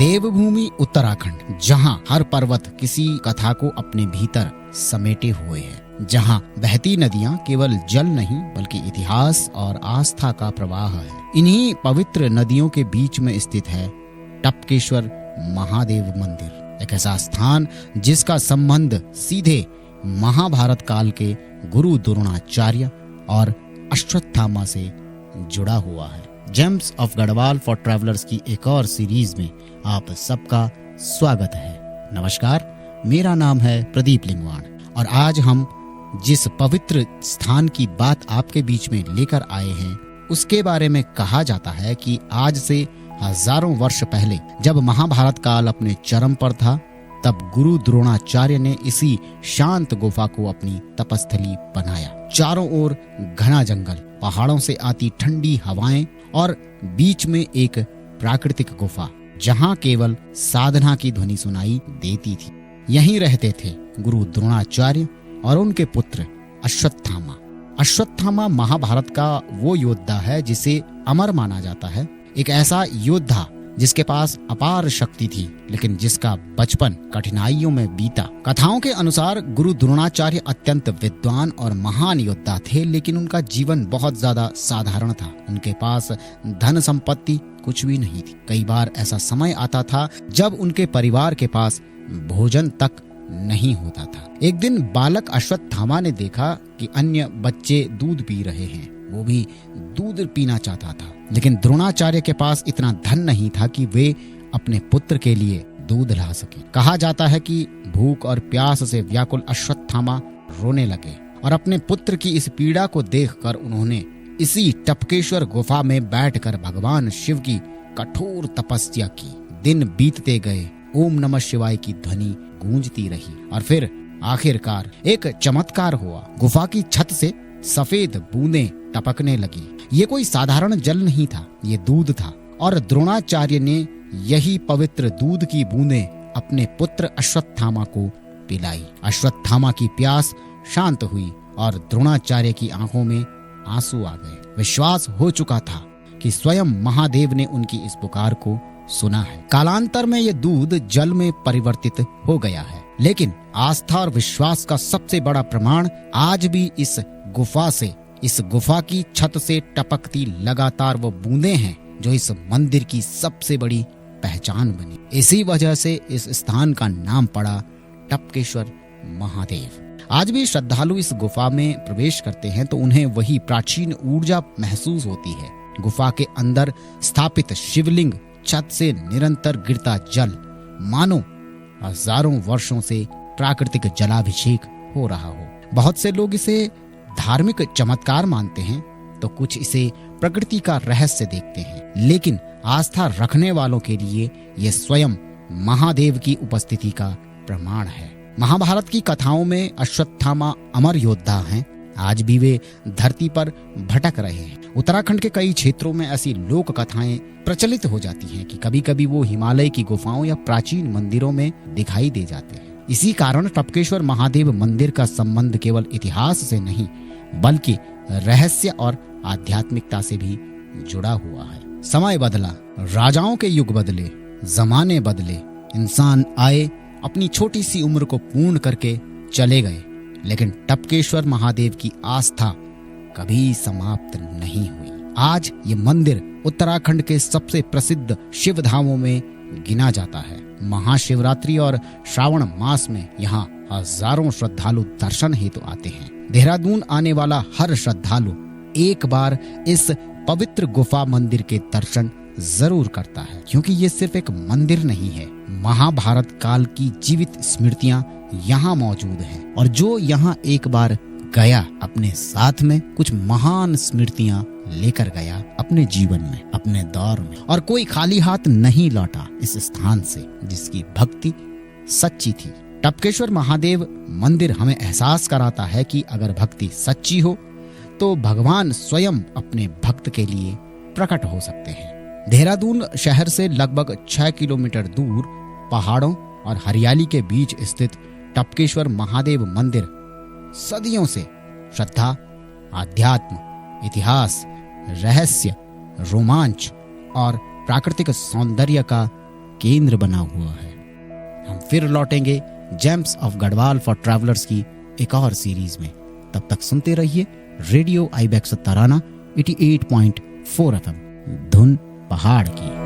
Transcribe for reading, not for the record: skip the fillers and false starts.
देवभूमि उत्तराखंड, जहां हर पर्वत किसी कथा को अपने भीतर समेटे हुए है, जहां बहती नदियां केवल जल नहीं बल्कि इतिहास और आस्था का प्रवाह है। इन्हीं पवित्र नदियों के बीच में स्थित है टपकेश्वर महादेव मंदिर, एक ऐसा स्थान जिसका संबंध सीधे महाभारत काल के गुरु द्रोणाचार्य और अश्वत्थामा से जुड़ा हुआ है। James of Garhwal for travellers की एक और सीरीज में आप सबका स्वागत है। नमस्कार, मेरा नाम है प्रदीप लिंगवाण और आज हम जिस पवित्र स्थान की बात आपके बीच में लेकर आए हैं उसके बारे में कहा जाता है कि आज से हजारों वर्ष पहले जब महाभारत काल अपने चरम पर था, तब गुरु द्रोणाचार्य ने इसी शांत गुफा को अपनी तपस्थली बनाया। चारों ओर घना जंगल, पहाड़ों से आती ठंडी हवाएं और बीच में एक प्राकृतिक गुफा जहां केवल साधना की ध्वनि सुनाई देती थी। यहीं रहते थे गुरु द्रोणाचार्य और उनके पुत्र अश्वत्थामा। अश्वत्थामा महाभारत का वो योद्धा है जिसे अमर माना जाता है, एक ऐसा योद्धा जिसके पास अपार शक्ति थी लेकिन जिसका बचपन कठिनाइयों में बीता। कथाओं के अनुसार गुरु द्रोणाचार्य अत्यंत विद्वान और महान योद्धा थे, लेकिन उनका जीवन बहुत ज्यादा साधारण था। उनके पास धन संपत्ति कुछ भी नहीं थी। कई बार ऐसा समय आता था जब उनके परिवार के पास भोजन तक नहीं होता था। एक दिन बालक अश्वत्थामा ने देखा कि अन्य बच्चे दूध पी रहे हैं, वो भी दूध पीना चाहता था, लेकिन द्रोणाचार्य के पास इतना धन नहीं था कि वे अपने पुत्र के लिए दूध ला सके। कहा जाता है कि भूख और प्यास से व्याकुल अश्वत्थामा रोने लगे और अपने पुत्र की इस पीड़ा को देखकर उन्होंने इसी टपकेश्वर गुफा में बैठकर भगवान शिव की कठोर तपस्या की। दिन बीतते गए, ओम नमः शिवाय की ध्वनि गूंजती रही और फिर आखिरकार एक चमत्कार हुआ। गुफा की छत से सफेद बूंदें टपकने लगी। ये कोई साधारण जल नहीं था, ये दूध था और द्रोणाचार्य ने यही पवित्र दूध की बूंदें अपने पुत्र अश्वत्थामा को पिलाई। अश्वत्थामा की प्यास शांत हुई और द्रोणाचार्य की आंखों में आंसू आ गए। विश्वास हो चुका था कि स्वयं महादेव ने उनकी इस पुकार को सुना है। कालांतर में ये दूध जल में परिवर्तित हो गया है, लेकिन आस्था और विश्वास का सबसे बड़ा प्रमाण आज भी इस गुफा की छत से टपकती लगातार वो बूंदें हैं जो इस मंदिर की सबसे बड़ी पहचान बनी। इसी वजह से इस स्थान का नाम पड़ा टपकेश्वर महादेव। आज भी श्रद्धालु इस गुफा में प्रवेश करते हैं तो उन्हें वही प्राचीन ऊर्जा महसूस होती है। गुफा के अंदर स्थापित शिवलिंग, छत से निरंतर गिरता जल, मानो हजारों वर्षों से प्राकृतिक जलाभिषेक हो रहा हो। बहुत से लोग इसे धार्मिक चमत्कार मानते हैं तो कुछ इसे प्रकृति का रहस्य देखते हैं, लेकिन आस्था रखने वालों के लिए यह स्वयं महादेव की उपस्थिति का प्रमाण है। महाभारत की कथाओं में अश्वत्थामा अमर योद्धा हैं। आज भी वे धरती पर भटक रहे हैं। उत्तराखंड के कई क्षेत्रों में ऐसी लोक कथाएं प्रचलित हो जाती हैं कि कभी कभी वो हिमालय की गुफाओं या प्राचीन मंदिरों में दिखाई दे जाते हैं। इसी कारण टपकेश्वर महादेव मंदिर का संबंध केवल इतिहास से नहीं बल्कि रहस्य और आध्यात्मिकता से भी जुड़ा हुआ है। समय बदला, राजाओं के युग बदले, जमाने बदले, इंसान आए, अपनी छोटी सी उम्र को पूर्ण करके चले गए, लेकिन टपकेश्वर महादेव की आस्था कभी समाप्त नहीं हुई। आज ये मंदिर उत्तराखंड के सबसे प्रसिद्ध शिव धामों में गिना जाता है। महाशिवरात्रि और श्रावण मास में यहाँ हजारों श्रद्धालु दर्शन हेतु आते हैं। देहरादून आने वाला हर श्रद्धालु एक बार इस पवित्र गुफा मंदिर के दर्शन जरूर करता है, क्योंकि ये सिर्फ एक मंदिर नहीं है, महाभारत काल की जीवित स्मृतियां यहाँ मौजूद हैं और जो यहाँ एक बार गया अपने साथ में कुछ महान स्मृतियां लेकर गया अपने जीवन में, अपने दौर में, और कोई खाली हाथ नहीं लौटा इस स्थान से जिसकी भक्ति सच्ची थी। टपकेश्वर महादेव मंदिर हमें एहसास कराता है कि अगर भक्ति सच्ची हो तो भगवान स्वयं अपने भक्त के लिए प्रकट हो सकते हैं। देहरादून शहर से लगभग 6 किलोमीटर दूर पहाड़ों और हरियाली के बीच स्थित टपकेश्वर महादेव मंदिर सदियों से श्रद्धा, आध्यात्म, इतिहास, रहस्य, रोमांच और प्राकृतिक सौंदर्य का केंद्र बना हुआ है। हम फिर लौटेंगे James of Garhwal for travellers की एक और सीरीज में। तब तक सुनते रहिए रेडियो आईबेक्स तराना 88.4 FM, धुन पहाड़ की।